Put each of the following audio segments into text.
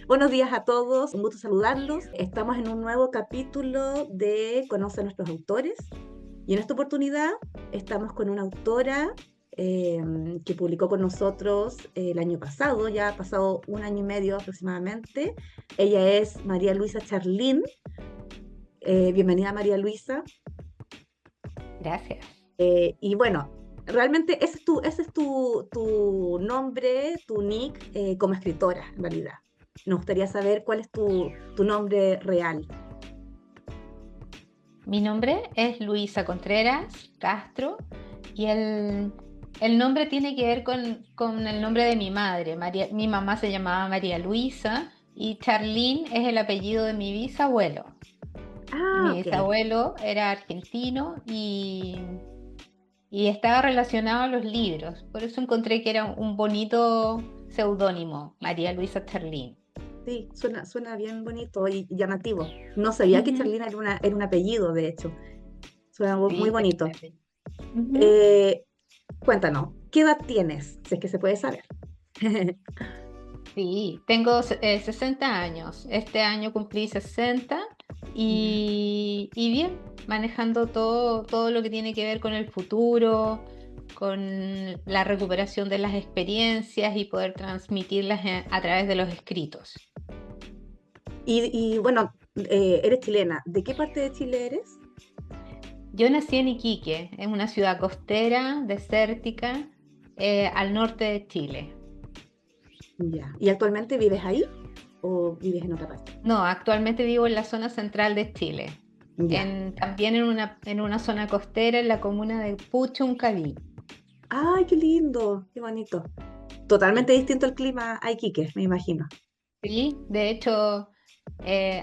Buenos días a todos, un gusto saludarlos. Estamos en un nuevo capítulo de Conoce a nuestros autores y en esta oportunidad estamos con una autora eh, que publicó con nosotros el año pasado, ya ha pasado un año y medio aproximadamente. Ella es María Luisa Charlín. Bienvenida María Luisa. Gracias. Y bueno, realmente ese es tu nombre, tu nick como escritora, en realidad. Nos gustaría saber cuál es tu nombre real. Mi nombre es Luisa Contreras Castro y el nombre tiene que ver con el nombre de mi madre. Mi mamá se llamaba María Luisa y Charlín es el apellido de mi bisabuelo. Ah, Mi ok. bisabuelo era argentino y estaba relacionado a los libros. Por eso encontré que era un bonito seudónimo, María Luisa Charlín. Sí, suena bien bonito y llamativo. No sabía que Ujú. Charlina era un apellido, de hecho. Suena muy Sí, es mi bonito. apellido. Ujú. Eh, Cuéntanos, ¿qué edad tienes? Si es que se puede saber. Sí, tengo 60 años. Este año cumplí 60 Ya. y bien, manejando todo lo que tiene que ver con el futuro, con la recuperación de las experiencias y poder transmitirlas a través de los escritos. Y bueno, eres chilena. ¿De qué parte de Chile eres? Yo nací en Iquique, en una ciudad costera, desértica, al norte de Chile. Ya. ¿Y actualmente vives ahí o vives en otra parte? No, actualmente vivo en la zona central de Chile, Ya. también en una zona costera en la comuna de Puchuncaví. Ay, qué lindo, qué bonito. Sí, Totalmente distinto el clima a Iquique, me imagino. sí, de hecho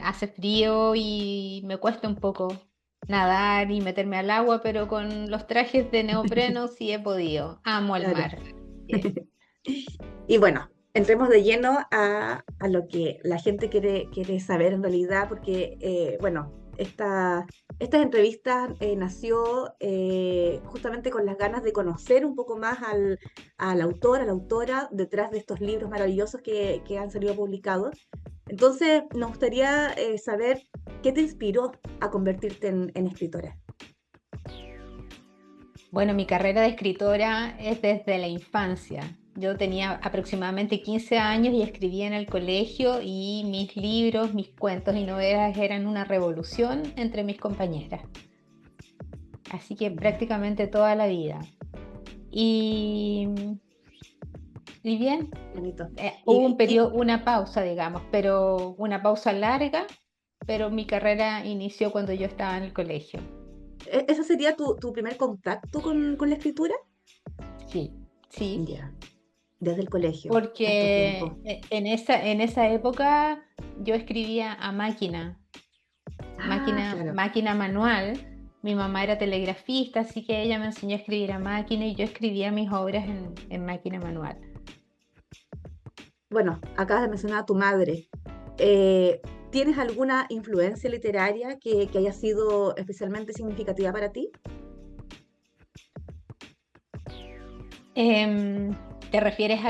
hace frío y me cuesta un poco nadar y meterme al agua, pero con los trajes de neopreno sí he podido. Amo el Claro. mar. Sí. Y bueno, entremos de lleno a lo que la gente quiere saber en realidad, porque, bueno, estas entrevistas nació justamente con las ganas de conocer un poco más al autor, a la autora, detrás de estos libros maravillosos que han salido publicados. Entonces, nos gustaría saber qué te inspiró a convertirte en escritora. Bueno, mi carrera de escritora es desde la infancia. Yo tenía aproximadamente 15 años y escribía en el colegio y mis libros, mis cuentos y novelas eran una revolución entre mis compañeras. Así que Ya, prácticamente toda la vida. Y, y bien, bonito. hubo un Y periodo, una pausa, digamos, pero una pausa larga, pero mi carrera inició cuando yo estaba en el colegio. ¿ese sería tu primer contacto con la escritura? Sí, sí. Ya, desde el colegio, harto Porque tiempo. en esa época yo escribía a máquina, Ah, máquina, claro. máquina manual. Mi mamá era telegrafista, así que ella me enseñó a escribir a máquina y yo escribía mis obras en máquina manual. Bueno, acabas de mencionar a tu madre. Eh, ¿Tienes alguna influencia literaria que haya sido especialmente significativa para ti? Te refieres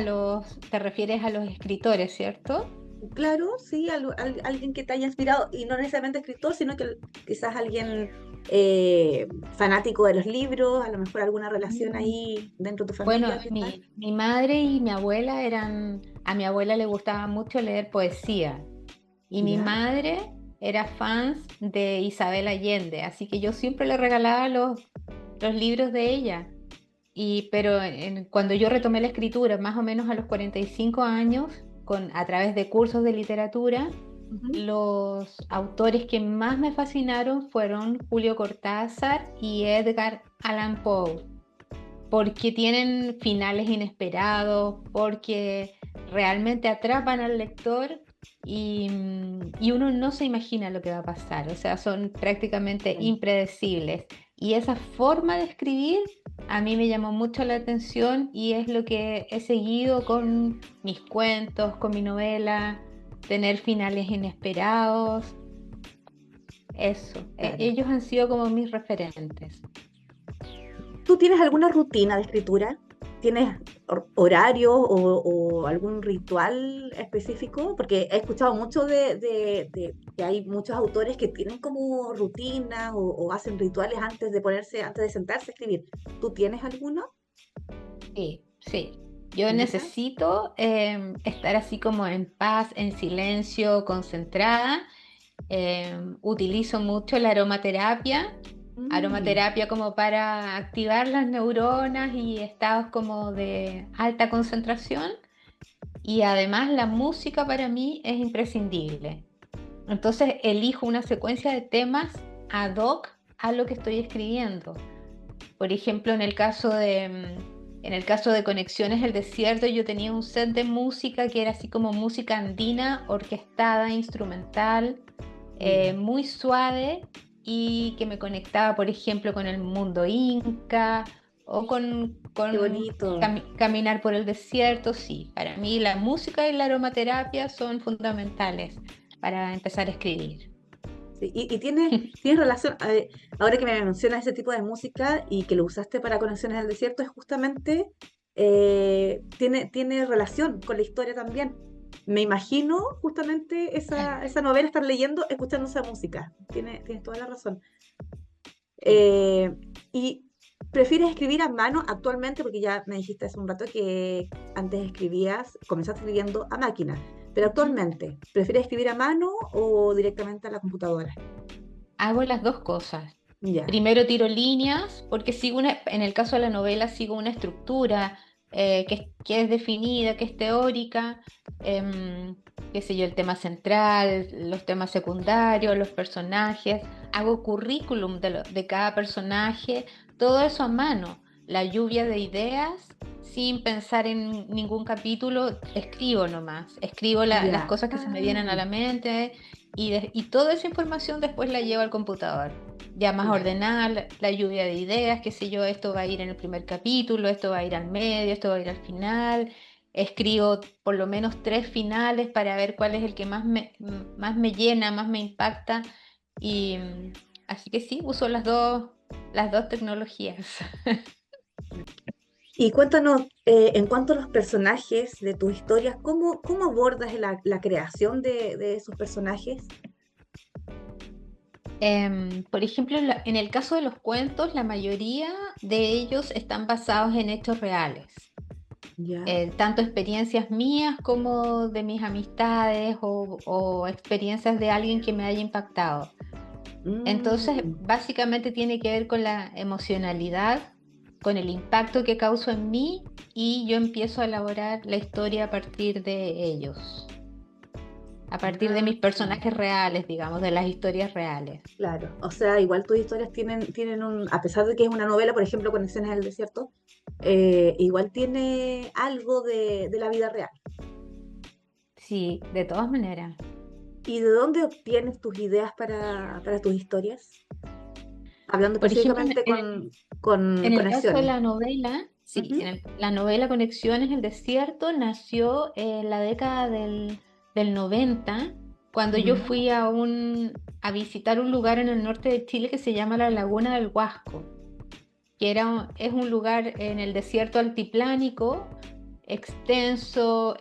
a los escritores, ¿cierto? Claro, sí, alguien que te haya inspirado, y no necesariamente escritor, sino que quizás alguien fanático de los libros, a lo mejor alguna relación Mm. ahí dentro de tu Bueno, familia, quizás. mi madre y mi abuela a mi abuela le gustaba mucho leer poesía. Y mi ¿Ya? madre era fan de Isabel Allende, así que yo siempre le regalaba los libros de ella. Pero cuando yo retomé la escritura, más o menos a los 45 años, a través de cursos de literatura, Ujú. los autores que más me fascinaron fueron Julio Cortázar y Edgar Allan Poe porque tienen finales inesperados, porque realmente atrapan al lector y uno no se imagina lo que va a pasar, o sea, son prácticamente Bien. impredecibles. Y esa forma de escribir a mí me llamó mucho la atención y es lo que he seguido con mis cuentos, con mi novela, tener finales inesperados, eso. Claro. Ellos han sido como mis referentes. ¿Tú tienes alguna rutina de escritura? ¿tienes horario o algún ritual específico? Porque he escuchado mucho de que hay muchos autores que tienen como rutinas o hacen rituales antes de sentarse a escribir. ¿Tú tienes alguno? Sí, sí. Yo ¿Ya? necesito estar así como en paz, en silencio, concentrada. Utilizo mucho la aromaterapia, Mm, aromaterapia como para activar las neuronas y estados como de alta concentración. Y además la música para mí es imprescindible. Entonces elijo una secuencia de temas ad hoc a lo que estoy escribiendo. Por ejemplo, en el caso de Conexiones del Desierto, yo tenía un set de música que era así como música andina, orquestada, instrumental, ya. muy suave y que me conectaba, por ejemplo, con el mundo inca o Qué bonito. caminar por el desierto. Sí, para mí la música y la aromaterapia son fundamentales para empezar a escribir. Sí, y tienes relación, ahora que me mencionas ese tipo de música y que lo usaste para Conexiones del Desierto, es justamente, tiene relación con la historia también. Me imagino justamente esa novela estar leyendo, escuchando esa música. Tienes toda la razón. Sí. Eh, ¿Y prefieres escribir a mano actualmente? Porque ya me dijiste hace un rato que antes comenzaste escribiendo a máquina, pero Ujú. actualmente, ¿prefieres escribir a mano o directamente a la computadora? Hago las dos cosas. Ya. Primero tiro líneas, porque en el caso de la novela sigo una estructura que es definida, que es teórica, em, qué sé yo, el tema central, los temas secundarios, los personajes, hago currículum de cada personaje, todo eso a mano, la lluvia de ideas, sin pensar en ningún capítulo, escribo nomás, escribo las Ya. cosas que se me vienen a la mente y toda esa información después la llevo al computador ya más Claro. ordenada la lluvia de ideas, qué sé yo, esto va a ir en el primer capítulo, esto va a ir al medio, esto va a ir al final. Escribo por lo menos tres finales para ver cuál es el que más me llena, más me impacta. Y así que sí, uso las dos tecnologías. Y cuéntanos, en cuanto a los personajes de tus historias, ¿cómo abordas la creación de esos personajes? Por ejemplo, en el caso de los cuentos, la mayoría de ellos están basados en hechos reales. Ya. Tanto experiencias mías como de mis amistades o experiencias de alguien que me haya impactado. Entonces, Mm. básicamente tiene que ver con la emocionalidad, con el impacto que causó en mí y yo empiezo a elaborar la historia a partir de ellos, a partir de mis Ah, personajes reales, digamos, de las historias reales. claro. O sea, igual tus historias tienen a pesar de que es una novela, por ejemplo, Conexiones del Desierto, igual tiene algo de la vida real. Sí, de todas maneras. ¿Y de dónde obtienes tus ideas para tus historias? Hablando Por ejemplo, específicamente con en el caso de Conexiones. la novela, sí, Ujú. la novela Conexiones, el desierto nació en la década del 90, cuando yo Ya. fui a visitar un lugar en el norte de Chile que se llama la Laguna del Huasco, que es un lugar en el desierto altiplánico, extenso,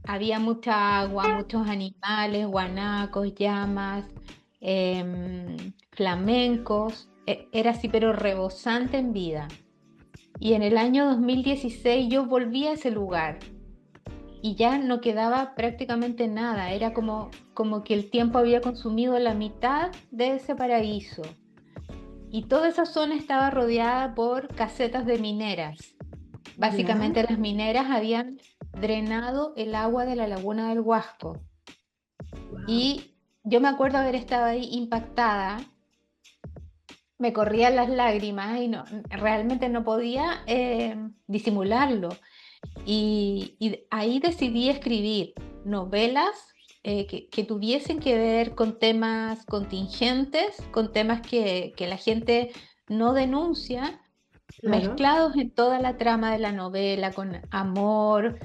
había mucha agua, muchos animales, guanacos, llamas, flamencos, era así pero rebosante en vida. Y en el año 2016 yo volví a ese lugar y ya no quedaba prácticamente nada. Era como que el tiempo había consumido la mitad de ese paraíso. Y toda esa zona estaba rodeada por casetas de mineras. Ya. Básicamente las mineras habían drenado el agua de la laguna del Huasco. Wow. Y yo me acuerdo haber estado ahí impactada, me corrían las lágrimas y no, realmente no podía disimularlo. Y ahí decidí escribir novelas que tuviesen que ver con temas contingentes, con temas que la gente no denuncia, Claro. mezclados en toda la trama de la novela, con amor,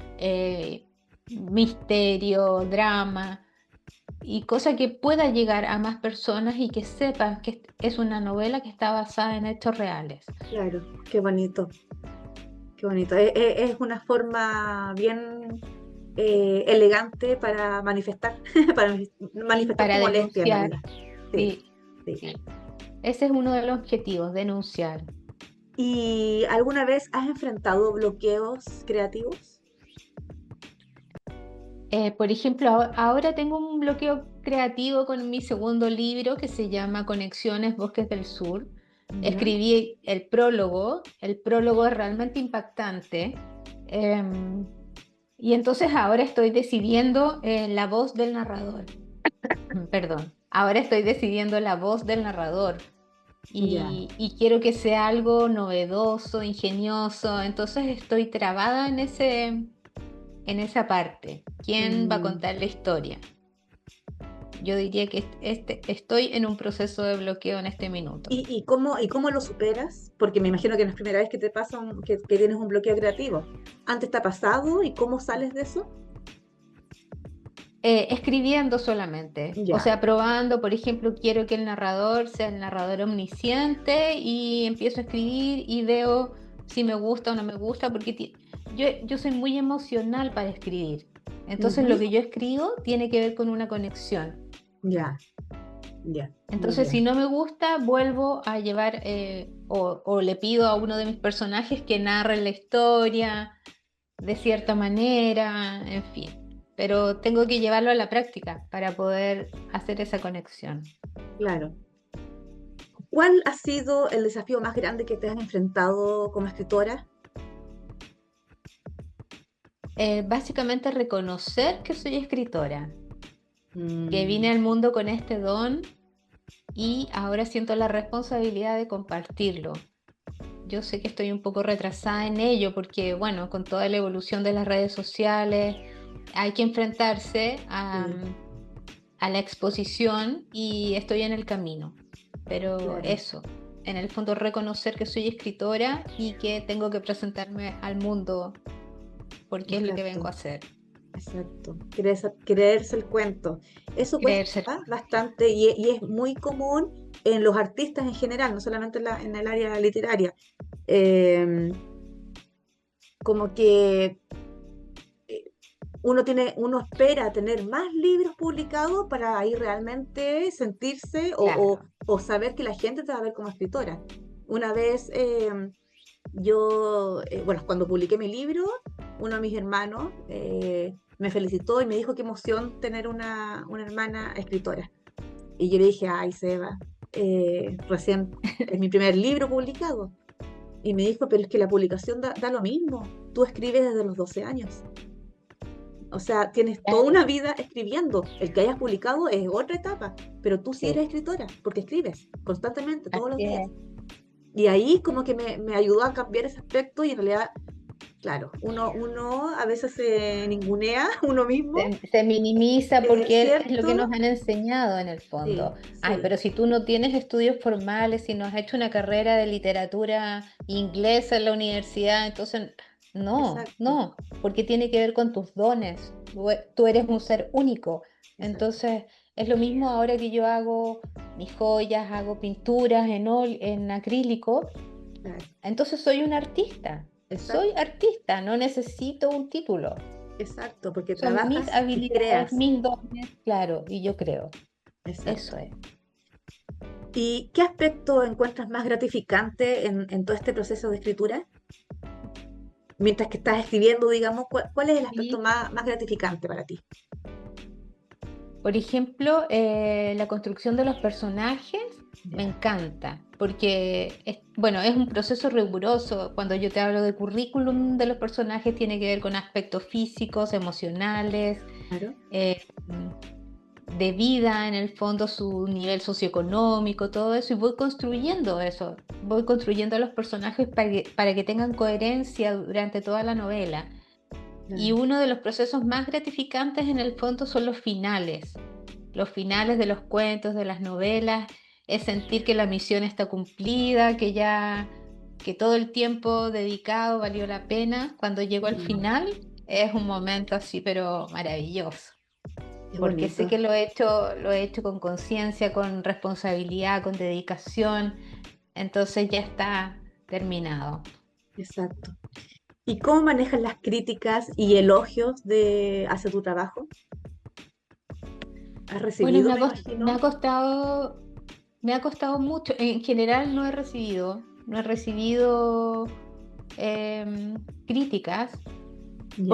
misterio, drama, y cosa que pueda llegar a más personas y que sepan que es una novela que está basada en hechos reales. Claro. Qué bonito. qué bonito. Es una forma bien elegante para manifestar, para Y manifestar tu para molestia en denunciar, realidad. Sí, sí, sí. sí. Ese es uno de los objetivos, denunciar. ¿Y alguna vez has enfrentado bloqueos creativos? Por ejemplo, ahora tengo un bloqueo creativo con mi segundo libro que se llama Conexiones Bosques del Sur. ¿Ya? Escribí el prólogo es realmente impactante. em, y entonces ahora estoy decidiendo la voz del narrador. Perdón, ahora estoy decidiendo la voz del narrador Ya. y quiero que sea algo novedoso, ingenioso. Entonces estoy trabada en esa parte. ¿Quién va a Mm. contar la historia? Yo diría que estoy en un proceso de bloqueo en este minuto. Y cómo lo superas? Porque me imagino que no es primera vez que te pasa que tienes un bloqueo creativo. ¿Antes te ha pasado y cómo sales de eso? Escribiendo solamente, o Ya. sea, probando, por ejemplo, quiero que el narrador sea el narrador omnisciente y empiezo a escribir y veo si me gusta o no me gusta, porque yo soy muy emocional para escribir. Entonces lo Ujú. que yo escribo tiene que ver con una conexión. Ya, ya, muy Entonces, si bien. no me gusta, vuelvo a llevar o le pido a uno de mis personajes que narre la historia de cierta manera, en fin. Pero tengo que llevarlo a la práctica para poder hacer esa conexión. Claro. ¿Cuál ha sido el desafío más grande que te has enfrentado como escritora? Básicamente reconocer que soy escritora, que vine Mm, al mundo con este don y ahora siento la responsabilidad de compartirlo. Yo sé que estoy un poco retrasada en ello porque, bueno, con toda la evolución de las redes sociales, hay que enfrentarse sí, a la exposición y estoy en el camino. Pero claro, eso, en el fondo reconocer que soy escritora y que tengo que presentarme al mundo porque es lo que vengo exacto, a hacer. exacto. Creerse el cuento. Eso cuesta Creerse. bastante y es muy común en los artistas en general, no solamente en el área literaria. Eh, Como que eh, uno espera tener más libros publicados para ahí realmente sentirse Claro. o saber que la gente te va a ver como escritora. Una vez bueno, cuando publiqué mi libro, uno de mis hermanos me felicitó y me dijo qué emoción tener una hermana escritora. Y yo le dije, ay, Seba, recién es mi primer libro publicado. Y me dijo, pero es que la publicación da lo mismo. Tú escribes desde los 12 años. O sea, tienes toda Claro, una vida escribiendo. El que hayas publicado es otra etapa, pero tú sí sí, eres escritora, porque escribes constantemente, todos los así días. es. Y ahí como que me ayudó a cambiar ese aspecto y en realidad, claro, uno a veces se ningunea uno mismo, Se minimiza porque es lo que ¿cierto? nos han enseñado en el fondo. Sí, Ay, sí, pero si tú no tienes estudios formales, si no has hecho una carrera de literatura inglesa en la universidad, entonces no, exacto, no, porque tiene que ver con tus dones. Tú eres un ser único. exacto, Entonces, es lo mismo ahora que yo hago mis joyas, hago pinturas en acrílico. claro, Entonces soy exacto, artista, no necesito un título. exacto, porque Son mis trabajas y habilidades, creas. mis dones, claro, y yo creo. Exacto. Eso es. ¿Y qué aspecto encuentras más gratificante en todo este proceso de escritura? Mientras que estás escribiendo, digamos, ¿cuál es el aspecto Y, más gratificante para ti? por ejemplo, la construcción de los personajes me Ya, encanta, porque bueno, es un proceso riguroso. Cuando yo te hablo de currículum de los personajes, tiene que ver con aspectos físicos, emocionales, claro. eh, de vida, en el fondo su nivel socioeconómico, todo eso, y voy construyendo eso, voy construyendo a los personajes para que tengan coherencia durante toda la novela. Y Claro. uno de los procesos más gratificantes en el fondo son los finales de los cuentos, de las novelas, es sentir que la misión está cumplida, que todo el tiempo dedicado valió la pena. Cuando llego al Mm, final, es un momento así, pero maravilloso qué porque sé bonito. que lo he hecho con conciencia, con responsabilidad, con dedicación, entonces ya está terminado. Exacto. ¿Y cómo manejas las críticas y elogios hacia tu trabajo? ¿Has Bueno, recibido, me imagino? me ha costado mucho. En general no he recibido críticas Ya,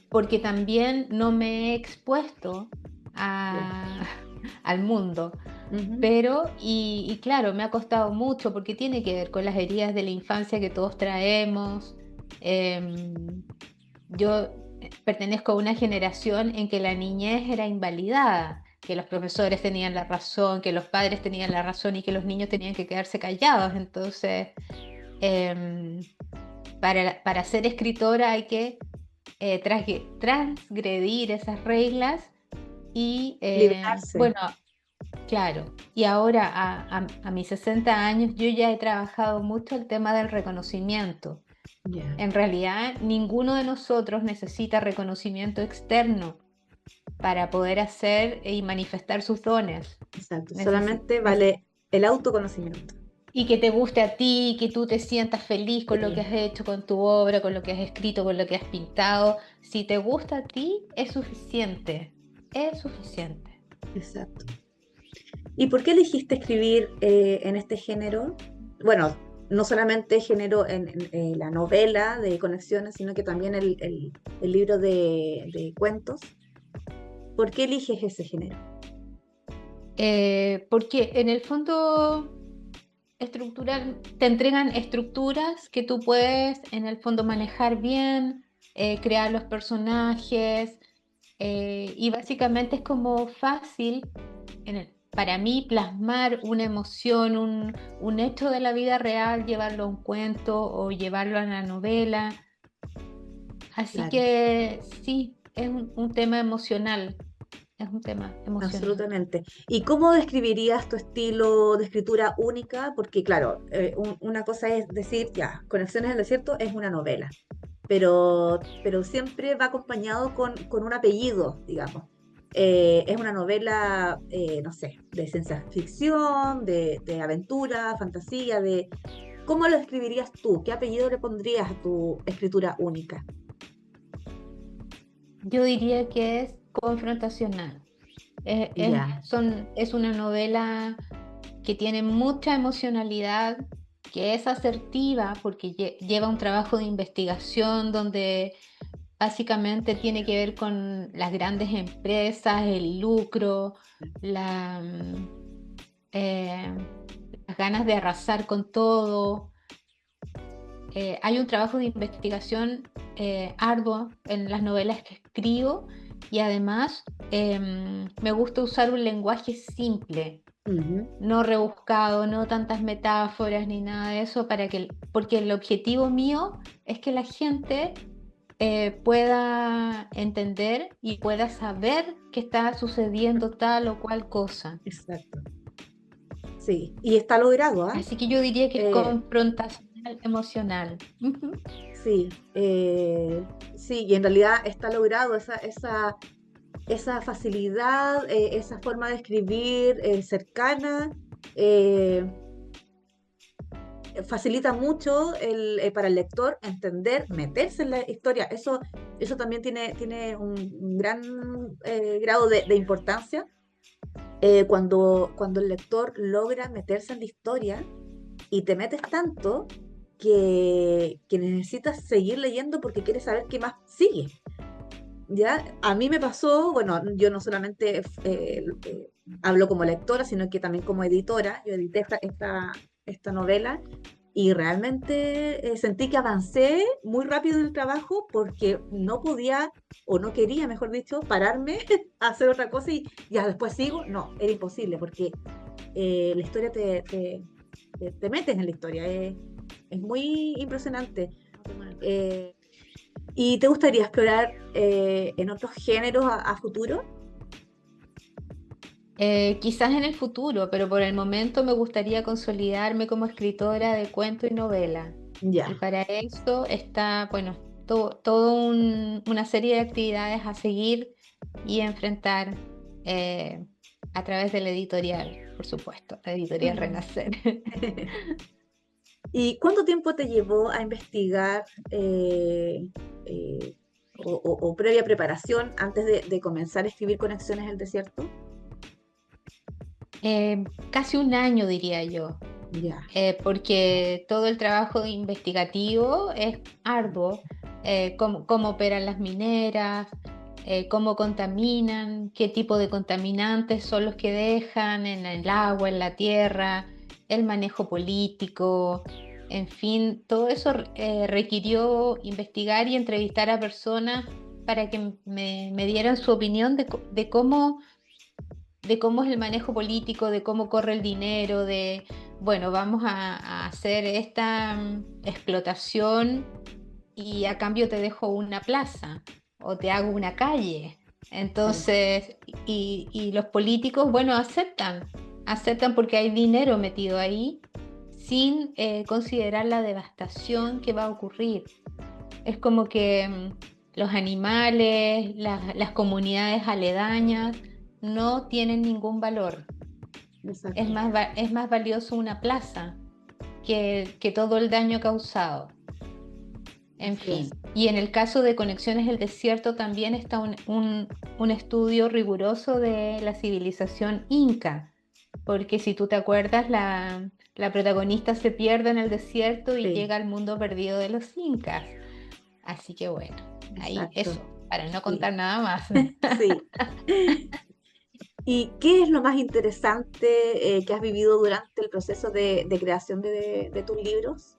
porque también no me he expuesto ya. a- al mundo. Ujú. Pero, y claro, me ha costado mucho porque tiene que ver con las heridas de la infancia que todos traemos. Em, yo pertenezco a una generación en que la niñez era invalidada, que los profesores tenían la razón, que los padres tenían la razón y que los niños tenían que quedarse callados. Entonces, em, para ser escritora hay que transgredir esas reglas y, Liberarse. bueno, claro, y ahora a mis 60 años yo ya he trabajado mucho el tema del reconocimiento. Ya, En realidad, ninguno de nosotros necesita reconocimiento externo para poder hacer y manifestar sus dones. exacto. Necesi- Solamente nece- vale el autoconocimiento. y que te guste a ti, que tú te sientas feliz con lo que Sí, has hecho, con tu obra, con lo que has escrito, con lo que has pintado. Si te gusta a ti, es suficiente. Es suficiente. exacto. ¿Y por qué elegiste escribir en este género? Bueno, no solamente género en la novela de conexiones, sino que también el libro de cuentos. ¿Por qué eliges ese género? Porque en el fondo te entregan estructuras que tú puedes en el fondo manejar bien, crear los personajes, y básicamente es como fácil para mí plasmar una emoción, un hecho de la vida real, llevarlo a un cuento o llevarlo a la novela. Así Claro, que sí, es un tema emocional, es un tema emocional. absolutamente. ¿Y cómo describirías tu estilo de escritura única? Porque claro, una cosa es decir, ya, Conexiones del Desierto es una novela, pero siempre va acompañado con un apellido, digamos. Es una novela, no sé, de ciencia ficción, de aventura, fantasía, de... ¿Cómo lo escribirías tú? ¿Qué apellido le pondrías a tu escritura única? Yo diría que es confrontacional. Ya, Es una novela que tiene mucha emocionalidad, que es asertiva porque lleva un trabajo de investigación donde básicamente tiene que ver con las grandes empresas, el lucro, la, mm, eh, las ganas de arrasar con todo. Hay un trabajo de investigación arduo en las novelas que escribo y además me gusta usar un lenguaje simple, ujú, no rebuscado, no tantas metáforas ni nada de eso, porque el objetivo mío es que la gente pueda entender y pueda saber que está sucediendo tal o cual cosa. exacto. Sí, y está logrado, ¿ah? Así que yo diría que es Eh, confrontacional emocional. Ujú. sí, sí, y en realidad está logrado esa facilidad, esa forma de escribir cercana, eh, facilita mucho para el lector entender, meterse en la historia. Eso también tiene un gran grado de importancia cuando el lector logra meterse en la historia y te metes tanto que necesitas seguir leyendo porque quieres saber qué más sigue. ¿Ya? A mí me pasó, bueno, yo no solamente hablo como lectora, sino que también como editora. Yo edité esta novela y realmente sentí que avancé muy rápido en el trabajo porque no podía, o no quería, mejor dicho, pararme a hacer otra cosa y ya después sigo. No, era imposible porque la historia te metes en la historia. Es muy impresionante. Eh, ¿Y te gustaría explorar en otros géneros a futuro? Quizás en el futuro, pero por el momento me gustaría consolidarme como escritora de cuento y novela. Y Ya, para eso está, bueno, todo una serie de actividades a seguir y enfrentar eh, a través de la editorial, por supuesto, la editorial Mm. Renacer. ¿Y cuánto tiempo te llevó a investigar eh, o previa preparación antes de comenzar a escribir Conexiones del Desierto? Casi un año, diría yo. Ya, Porque todo el trabajo investigativo es arduo, cómo operan las mineras, cómo contaminan, qué tipo de contaminantes son los que dejan en el agua, en la tierra, el manejo político, en fin, todo eso requirió investigar y entrevistar a personas para que me dieran su opinión de cómo es el manejo político, de cómo corre el dinero, bueno, vamos a hacer esta explotación y a cambio te dejo una plaza o te hago una calle. sí, Entonces, y los políticos, bueno, aceptan porque hay dinero metido ahí sin considerar la devastación que va a ocurrir. Es como que los animales, las comunidades aledañas no tienen ningún valor. Es exacto. más, es más valioso una plaza que todo el daño causado. En Así es. fin. Y en el caso de Conexiones del Desierto también está un estudio riguroso de la civilización inca, porque si tú te acuerdas, la protagonista se pierde en el desierto y Sí, llega al mundo perdido de los incas. Así que bueno, ahí exacto. eso, para no Sí, contar nada más. sí. ¿Y qué es lo más interesante que has vivido durante el proceso de creación de tus libros?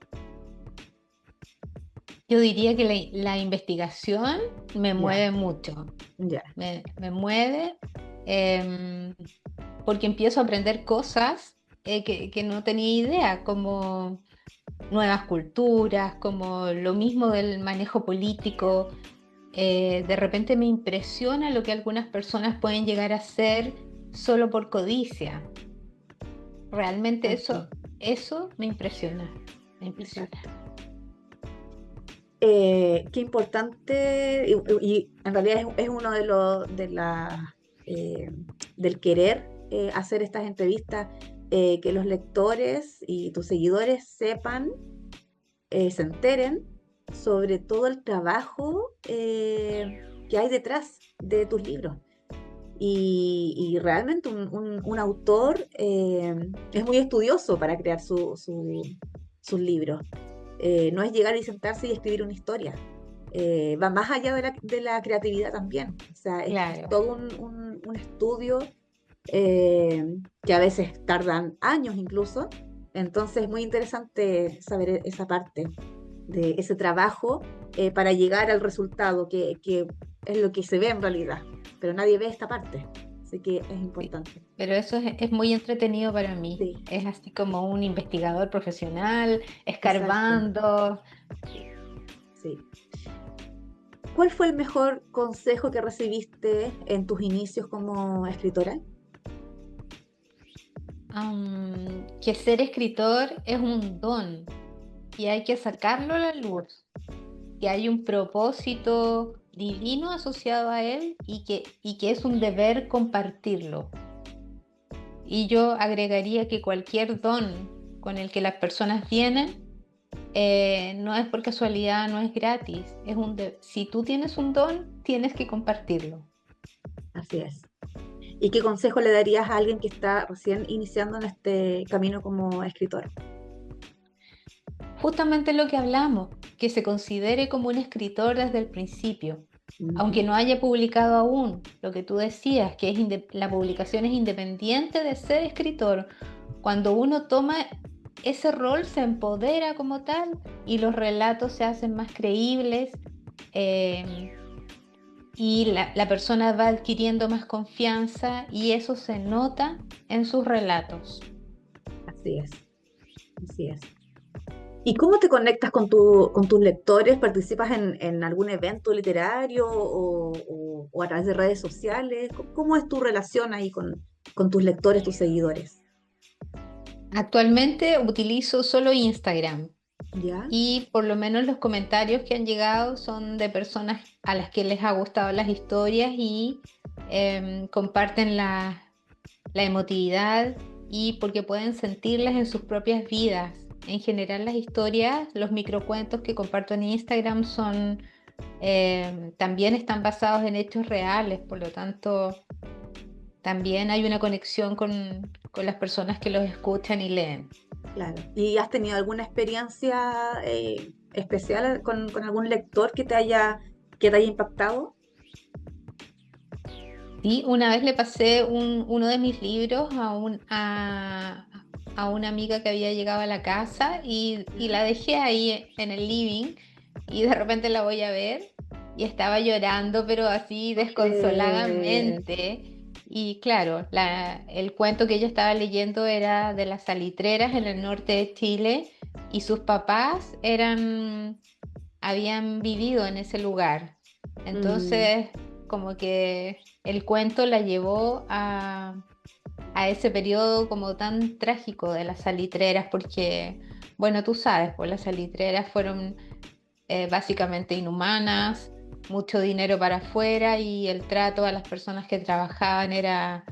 Yo diría que la investigación me Ya, mueve mucho, ya, me mueve em, porque empiezo a aprender cosas que no tenía idea, como nuevas culturas, como lo mismo del manejo político. De repente me impresiona lo que algunas personas pueden llegar a hacer solo por codicia. Realmente exacto, eso me impresiona, me impresiona. exacto. Qué importante, y en realidad es uno eh, del querer hacer estas entrevistas, que los lectores y tus seguidores sepan, se enteren sobre todo el trabajo que hay detrás de tus libros. Y realmente un autor es muy estudioso para crear sus libros. No es llegar y sentarse y escribir una historia. Va más allá de la creatividad también. O sea, es Claro. todo un estudio que a veces tardan años incluso. Entonces es muy interesante saber esa parte de ese trabajo para llegar al resultado que es lo que se ve en realidad, pero nadie ve esta parte, así que es Sí, importante. pero eso es muy entretenido para mí. Sí, Es así como un investigador profesional, exacto, escarbando. sí, sí. ¿Cuál fue el mejor consejo que recibiste en tus inicios como escritora? Que ser escritor es un don y hay que sacarlo a la luz, que hay un propósito divino asociado a él y que es un deber compartirlo. Y yo agregaría que cualquier don con el que las personas vienen no es por casualidad, no es gratis. Si tú tienes un don, tienes que compartirlo. Así es. ¿Y qué consejo le darías a alguien que está recién iniciando en este camino como escritor? Justamente lo que hablamos, que se considere como un escritor desde el principio, aunque Ujú. no haya publicado aún, lo que tú decías, que la publicación es independiente de ser escritor. Cuando uno toma ese rol, se empodera como tal y los relatos se hacen más creíbles, eh, y la persona va adquiriendo más confianza y eso se nota en sus relatos. Así es, así es. ¿Y cómo te conectas con tus lectores? ¿Participas en algún evento literario o a través de redes sociales? ¿Cómo es tu relación ahí con tus lectores, tus seguidores? Actualmente utilizo solo Instagram. ¿Ya? Y por lo menos los comentarios que han llegado son de personas a las que les ha gustado las historias y comparten la emotividad y porque pueden sentirlas en sus propias vidas. en general las historias, los microcuentos que comparto en Instagram son, también están basados en hechos reales, por lo tanto, también hay una conexión con las personas que los escuchan y leen. Claro. ¿Y has tenido alguna experiencia especial con algún lector que te haya impactado? Sí, una vez le pasé uno de mis libros a una amiga que había llegado a la casa y ¿Ya? la dejé ahí en el living y de repente la voy a ver y estaba llorando, pero así No creer. desconsoladamente. Y claro, el cuento que ella estaba leyendo era de las salitreras en el norte de Chile y sus papás habían vivido en ese lugar. Mm, Entonces, como que el cuento la llevó a ese periodo como tan trágico de las salitreras, porque, bueno, tú sabes, pues las salitreras fueron básicamente inhumanas, mucho dinero para afuera y el trato a las personas que trabajaban era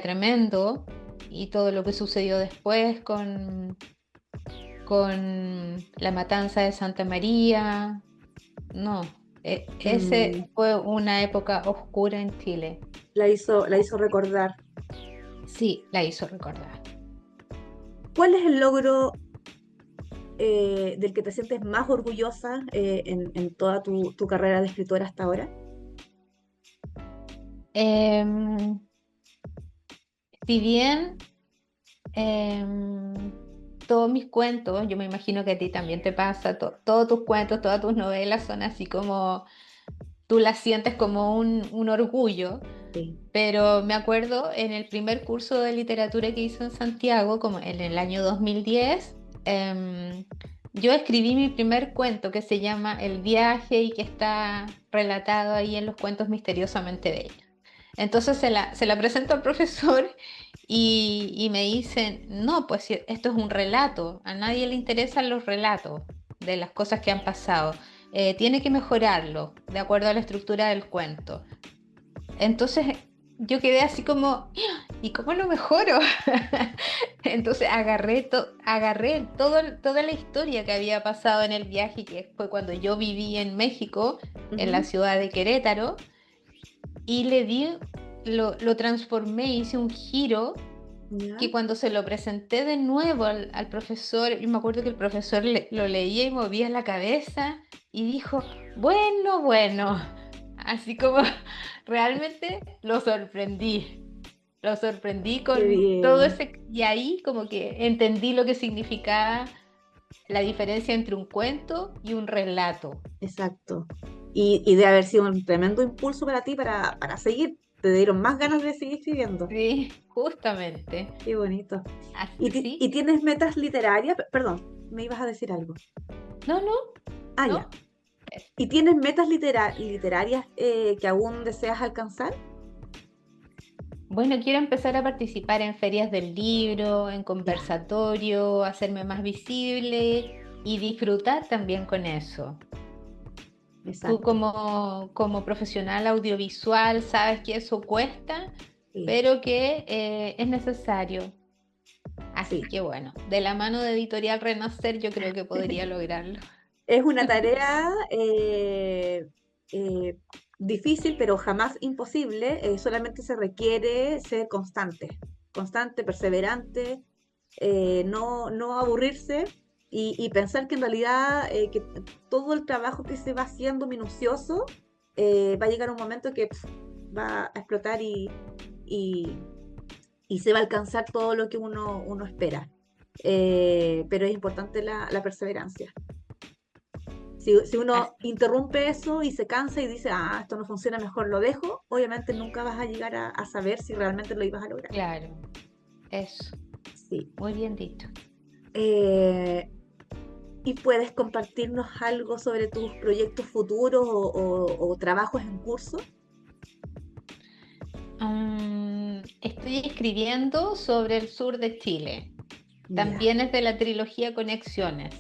tremendo. Y todo lo que sucedió después con la matanza de Santa María, no, ese mm, fue una época oscura en Chile. la hizo recordar. Sí, la hizo recordar. ¿Cuál es el logro del que te sientes más orgullosa en toda tu carrera de escritora hasta ahora? Em, si bien em, todos mis cuentos, yo me imagino que a ti también te pasa, todos tus cuentos, todas tus novelas son así como tú las sientes como un orgullo, Sí. pero me acuerdo en el primer curso de literatura que hice en Santiago, como en el año 2010, yo escribí mi primer cuento que se llama El viaje y que está relatado ahí en los cuentos misteriosamente bellos. Entonces se la presento al profesor y me dicen, no, pues si esto es un relato, a nadie le interesan los relatos de las cosas que han pasado. Tiene que mejorarlo de acuerdo a la estructura del cuento. Entonces yo quedé así como, "¡Ah! ¿y cómo lo mejoro?" Entonces agarré toda la historia que había pasado en el viaje, que fue cuando yo viví en México, en la Ujú. ciudad de Querétaro, y lo transformé, hice un giro ¿Ya? que cuando se lo presenté de nuevo al profesor, yo me acuerdo que el profesor lo leía y movía la cabeza y dijo, bueno, bueno, así como realmente lo sorprendí Qué con todo bien. ese, y ahí como que entendí lo que significaba la diferencia entre un cuento y un relato. Exacto. Y de haber sido un tremendo impulso para ti para seguir. Te dieron más ganas de seguir escribiendo. Sí, justamente. Qué bonito. Así, Y sí. tienes metas literarias? Perdón, me ibas a decir algo. No, no, Ah, ya. no. ¿Y tienes metas literarias que aún deseas alcanzar? Bueno, quiero empezar a participar en ferias del libro, en Ya, conversatorio, hacerme más visible y disfrutar también con eso. Tú exacto. como profesional audiovisual sabes que eso cuesta, Sí, pero que es necesario. Así sí. que bueno, de la mano de Editorial Renacer yo creo que podría lograrlo. Es una tarea eh, difícil, pero jamás imposible. Solamente se requiere ser constante, constante, perseverante, no aburrirse y pensar que en realidad que todo el trabajo que se va haciendo minucioso va a llegar un momento que va a explotar y, y se va a alcanzar todo lo que uno espera. Pero es importante la perseverancia. Si uno Así, interrumpe eso y se cansa y dice, ah, esto no funciona, mejor lo dejo, obviamente nunca vas a llegar a saber si realmente lo ibas a lograr. claro, eso, Sí. muy bien dicho. Eh, ¿Y puedes compartirnos algo sobre tus proyectos futuros o trabajos en curso? Estoy escribiendo sobre el sur de Chile. Ya. También es de la trilogía Conexiones.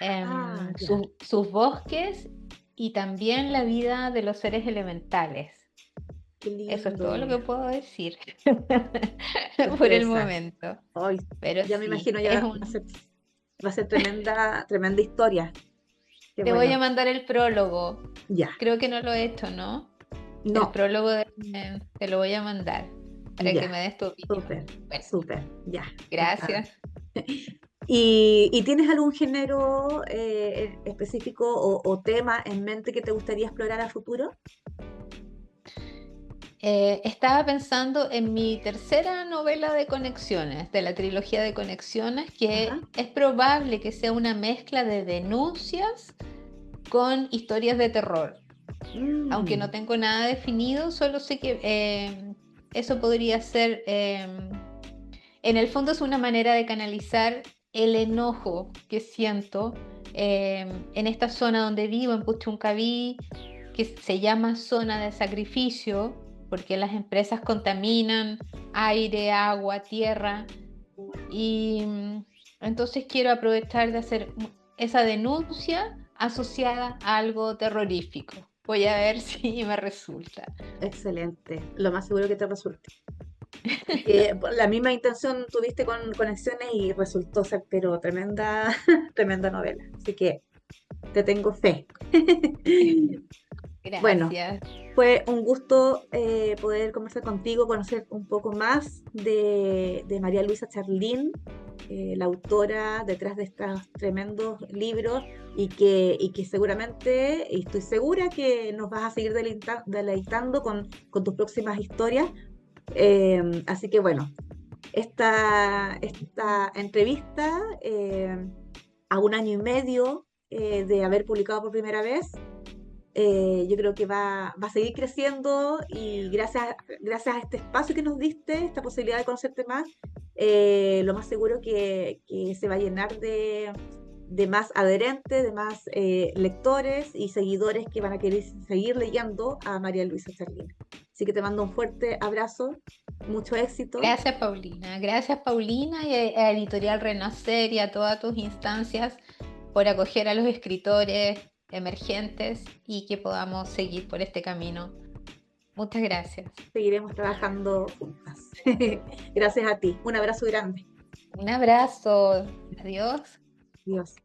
Ah, ya. Sus bosques y también la vida de los seres elementales. qué Eso es todo lo que lindo. puedo decir por el Sorpresa. momento. Ay, Pero ya me sí, imagino, es ya un... va a ser tremenda, tremenda historia. Qué Te voy a bueno. mandar el prólogo. Ya. Creo que no lo he hecho, ¿no? El No, prólogo te lo voy a mandar para que ya. me des tu opinión. Súper, Bueno, súper. Ya. Encantada. gracias. Y tienes algún género específico o tema en mente que te gustaría explorar a futuro? Estaba pensando en mi tercera novela de conexiones, de la trilogía de conexiones, Ajá. que es probable que sea una mezcla de denuncias con historias de terror. Aunque no Mm, tengo nada definido, solo sé que eso podría ser, en el fondo es una manera de canalizar el enojo que siento en esta zona donde vivo, en Puchuncaví, que se llama zona de sacrificio, porque las empresas contaminan aire, agua, tierra, y entonces quiero aprovechar de hacer esa denuncia asociada a algo terrorífico. Voy a ver si me resulta. excelente. Lo más seguro que te resulte. Porque la misma intención tuviste con conexiones y resultó ser, pero tremenda, tremenda novela. Así que te tengo fe. Bueno, Gracias. fue un gusto poder conversar contigo, conocer un poco más de María Luisa Charlín, la autora detrás de estos tremendos libros y que seguramente, y estoy segura que nos vas a seguir deleitando con tus próximas historias. Así que bueno, esta entrevista a un año y medio de haber publicado por primera vez yo creo que va a seguir creciendo y gracias a este espacio que nos diste, esta posibilidad de conocerte más, lo más seguro que se va a llenar de más adherentes, de más lectores y seguidores que van a querer seguir leyendo a María Luisa Charlina. Así que te mando un fuerte abrazo, mucho éxito. Gracias, Paulina. Gracias, Paulina, y a Editorial Renacer y a todas tus instancias por acoger a los escritores emergentes y que podamos seguir por este camino. Muchas gracias. Seguiremos trabajando juntas. Gracias a ti. Un abrazo grande. Un abrazo. Adiós. Dios.